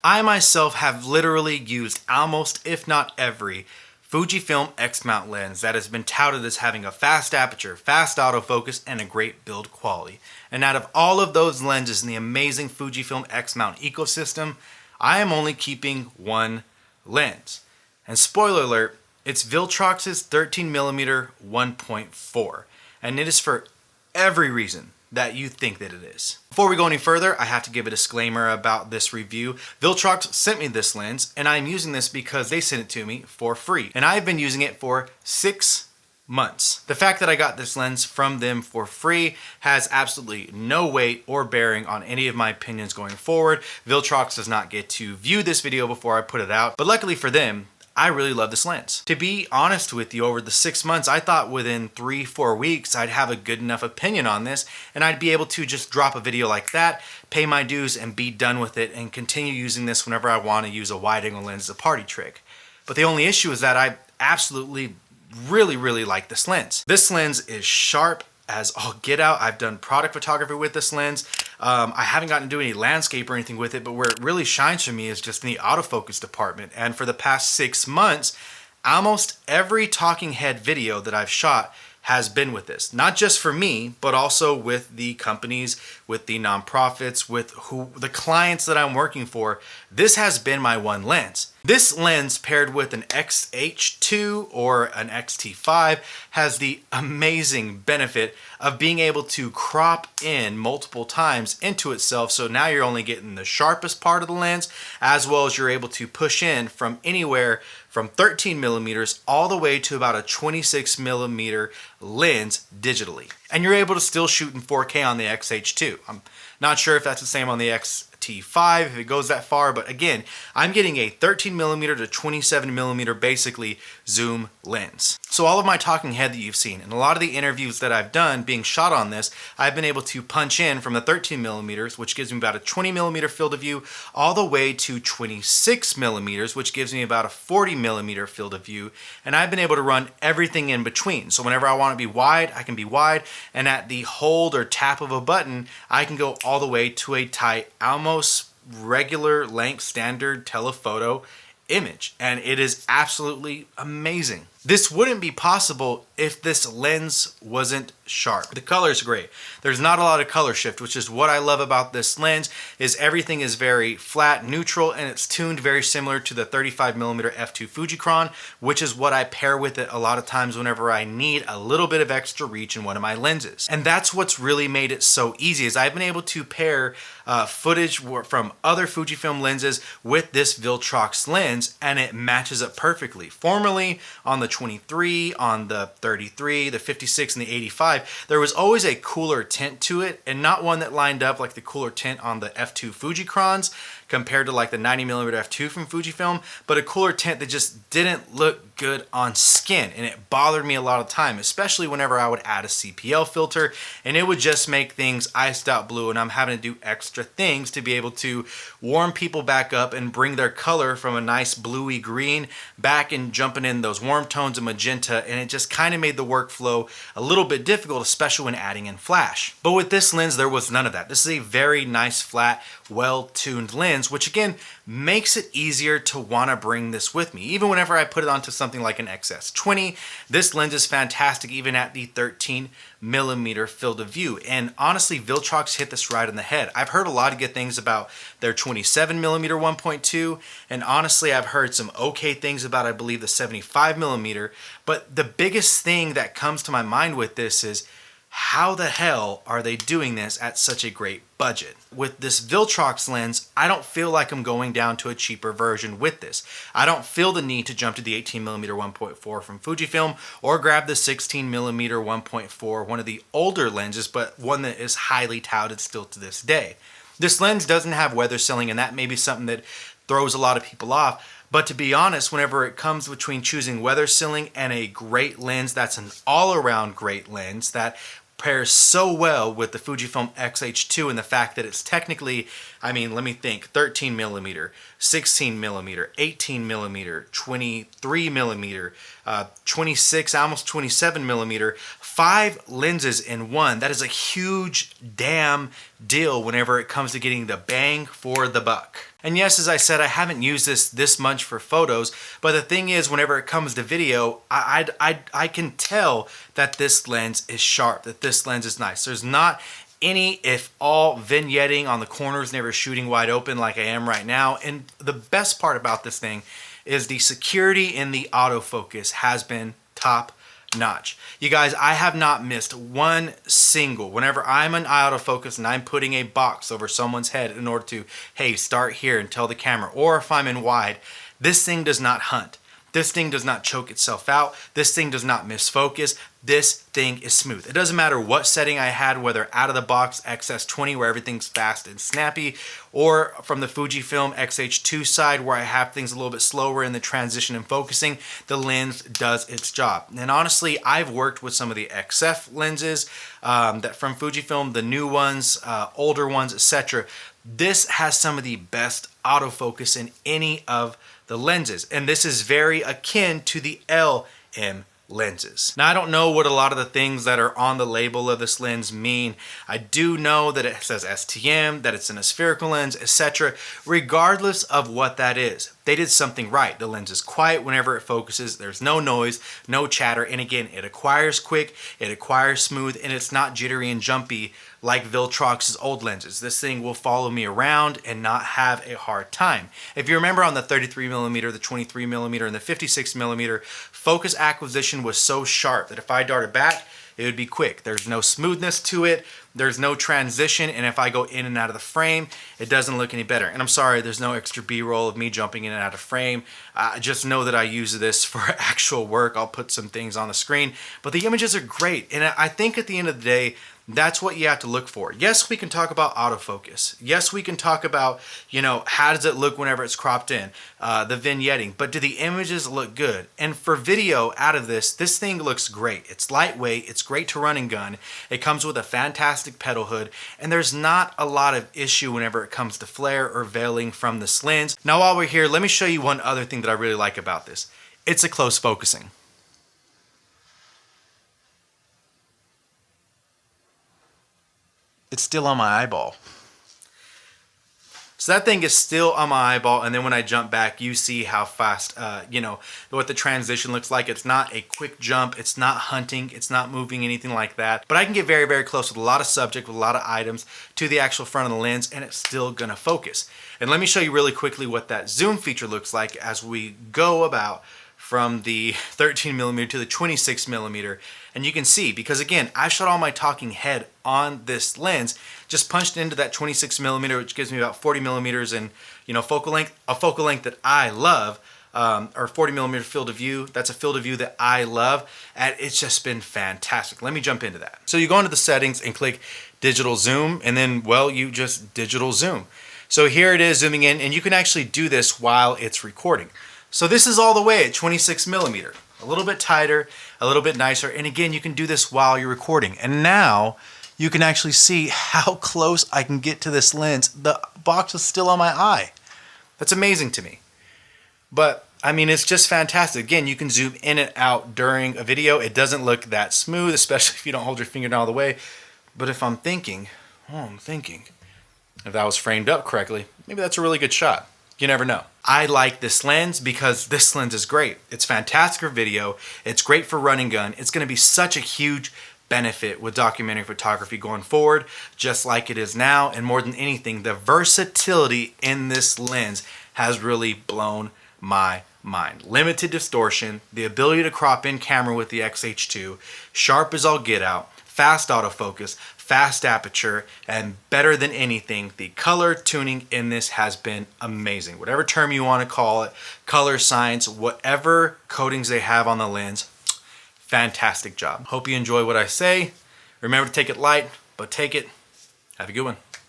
I myself have literally used almost, if not every, Fujifilm X-mount lens that has been touted as having a fast aperture, fast autofocus, and a great build quality. And out of all of those lenses in the amazing Fujifilm X-mount ecosystem, I am only keeping one lens. And spoiler alert, it's Viltrox's 13mm 1.4, and it is for every reason that you think that it is. Before we go any further, I have to give a disclaimer about this review. Viltrox sent me this lens, and I'm using this because they sent it to me for free, and I've been using it for 6 months. The fact that I got this lens from them for free has absolutely no weight or bearing on any of my opinions going forward. Viltrox does not get to view this video before I put it out, but luckily for them, I really love this lens. To be honest with you, over the 6 months, I thought within 3-4 weeks I'd have a good enough opinion on this and I'd be able to just drop a video like that, pay my dues, and be done with it and continue using this whenever I want to use a wide angle lens as a party trick. But the only issue is that I absolutely really like this lens. This lens is sharp as all get out. I've done product photography with this lens. I haven't gotten to do any landscape or anything with it, but where it really shines for me is just in the autofocus department. And for the past 6 months, almost every talking head video that I've shot has been with this. Not just for me, but also with the companies, with the nonprofits, with the clients that I'm working for. This has been my one lens. This lens paired with an XH2 or an XT5 has the amazing benefit of being able to crop in multiple times into itself, so now you're only getting the sharpest part of the lens, as well as you're able to push in from anywhere from 13mm all the way to about a 26mm lens digitally. And you're able to still shoot in 4K on the XH2. I'm not sure if that's the same on the XT5, if it goes that far, but again, I'm getting a 13mm to 27mm basically zoom lens. So all of my talking head that you've seen and a lot of the interviews that I've done being shot on this, I've been able to punch in from the 13mm, which gives me about a 20mm field of view, all the way to 26mm, which gives me about a 40mm field of view, and I've been able to run everything in between. So whenever I want to be wide, I can be wide, and at the hold or tap of a button, I can go all the way to a tight, almost regular length standard telephoto image, and it is absolutely amazing. This wouldn't be possible if this lens wasn't sharp. The color is great. There's not a lot of color shift, which is what I love about this lens, is everything is very flat, neutral, and it's tuned very similar to the 35mm f2 Fujicron, which is what I pair with it a lot of times whenever I need a little bit of extra reach in one of my lenses. And that's what's really made it so easy, is I've been able to pair footage from other Fujifilm lenses with this Viltrox lens, and it matches up perfectly. Formerly, on the 23, on the 33, the 56, and the 85, there was always a cooler tint to it, and not one that lined up like the cooler tint on the f2 Fujicrons compared to like the 90mm f2 from Fujifilm, but a cooler tint that just didn't look good on skin, and it bothered me a lot of time, especially whenever I would add a CPL filter, and it would just make things iced out blue, and I'm having to do extra things to be able to warm people back up and bring their color from a nice bluey green back and jumping in those warm tones of magenta, and it just kind of made the workflow a little bit difficult, especially when adding in flash. But with this lens, there was none of that. This is a very nice, flat, well-tuned lens, which again makes it easier to want to bring this with me. Even whenever I put it onto something like an XS20, this lens is fantastic even at the 13mm field of view. And honestly, Viltrox hit this right on the head. I've heard a lot of good things about their 27mm 1.2, and honestly, I've heard some okay things about, I believe, the 75mm, but the biggest thing that comes to my mind with this is, how the hell are they doing this at such a great budget? With this Viltrox lens, I don't feel like I'm going down to a cheaper version with this. I don't feel the need to jump to the 18mm 1.4 from Fujifilm or grab the 16mm 1.4, one of the older lenses, but one that is highly touted still to this day. This lens doesn't have weather sealing, and that may be something that throws a lot of people off. But to be honest, whenever it comes between choosing weather sealing and a great lens that's an all-around great lens that pairs so well with the Fujifilm XH2 and the fact that it's technically, I mean, let me think, 13mm, 16mm, 18mm, 23mm, 26, almost 27 millimeter, 5 lenses in one. That is a huge damn deal whenever it comes to getting the bang for the buck. And yes, as I said, I haven't used this much for photos, but the thing is, whenever it comes to video, I can tell that this lens is sharp, that this lens is nice. There's not any, if all, vignetting on the corners, never shooting wide open like I am right now. And the best part about this thing is the security in the autofocus has been top notch. You guys, I have not missed one single, whenever I'm in autofocus and I'm putting a box over someone's head in order to, hey, start here and tell the camera, or if I'm in wide, this thing does not hunt. This thing does not choke itself out. This thing does not miss focus. This thing is smooth. It doesn't matter what setting I had, whether out of the box XS20 where everything's fast and snappy, or from the Fujifilm XH2 side where I have things a little bit slower in the transition and focusing, the lens does its job. And honestly, I've worked with some of the XF lenses that from Fujifilm, the new ones, older ones, etc. This has some of the best autofocus in any of the lenses, and this is very akin to the LM lenses. Now, I don't know what a lot of the things that are on the label of this lens mean. I do know that it says STM, that it's in a spherical lens, etc. Regardless of what that is, they did something right. The lens is quiet whenever it focuses. There's no noise, no chatter, and again, it acquires quick, it acquires smooth, and it's not jittery and jumpy like Viltrox's old lenses. This thing will follow me around and not have a hard time. If you remember on the 33mm, the 23mm, and the 56mm, focus acquisition was so sharp that if I darted back, it would be quick. There's no smoothness to it, there's no transition, and if I go in and out of the frame, it doesn't look any better. And I'm sorry, there's no extra B-roll of me jumping in and out of frame. Just know that I use this for actual work. I'll put some things on the screen, but the images are great. And I think at the end of the day, that's what you have to look for. Yes, we can talk about autofocus. Yes, we can talk about, how does it look whenever it's cropped in, the vignetting, but do the images look good? And for video out of this thing looks great. It's lightweight, it's great to run and gun. It comes with a fantastic pedal hood, and there's not a lot of issue whenever it comes to flare or veiling from this lens. Now, while we're here, let me show you one other thing that I really like about this. It's a close focusing. It's still on my eyeball. So that thing is still on my eyeball, and then when I jump back, you see how fast, what the transition looks like. It's not a quick jump, it's not hunting, it's not moving, anything like that. But I can get very, very close with a lot of subject, with a lot of items to the actual front of the lens, and it's still gonna focus. And let me show you really quickly what that zoom feature looks like as we go about from the 13mm to the 26mm. And you can see, because again, I shot all my talking head on this lens, just punched into that 26mm, which gives me about 40mm in focal length, a focal length that I love, or 40mm field of view. That's a field of view that I love, and it's just been fantastic. Let me jump into that. So you go into the settings and click digital zoom, and then, well, you just digital zoom. So here it is zooming in, and you can actually do this while it's recording. So this is all the way at 26mm, a little bit tighter, a little bit nicer, and again, you can do this while you're recording. And now you can actually see how close I can get to this lens. The box is still on my eye. That's amazing to me. But I mean, it's just fantastic. Again, you can zoom in and out during a video. It doesn't look that smooth, especially if you don't hold your finger down all the way. But if I'm thinking, if that was framed up correctly, maybe that's a really good shot. You never know. I like this lens because this lens is great. It's fantastic for video. It's great for run and gun. It's going to be such a huge benefit with documentary photography going forward, just like it is now. And more than anything, the versatility in this lens has really blown my mind. Limited distortion, the ability to crop in camera with the XH2, sharp as all get out, fast autofocus, fast aperture, and better than anything, the color tuning in this has been amazing. Whatever term you want to call it, color science, whatever coatings they have on the lens, fantastic job. Hope you enjoy what I say. Remember to take it light, but take it. Have a good one.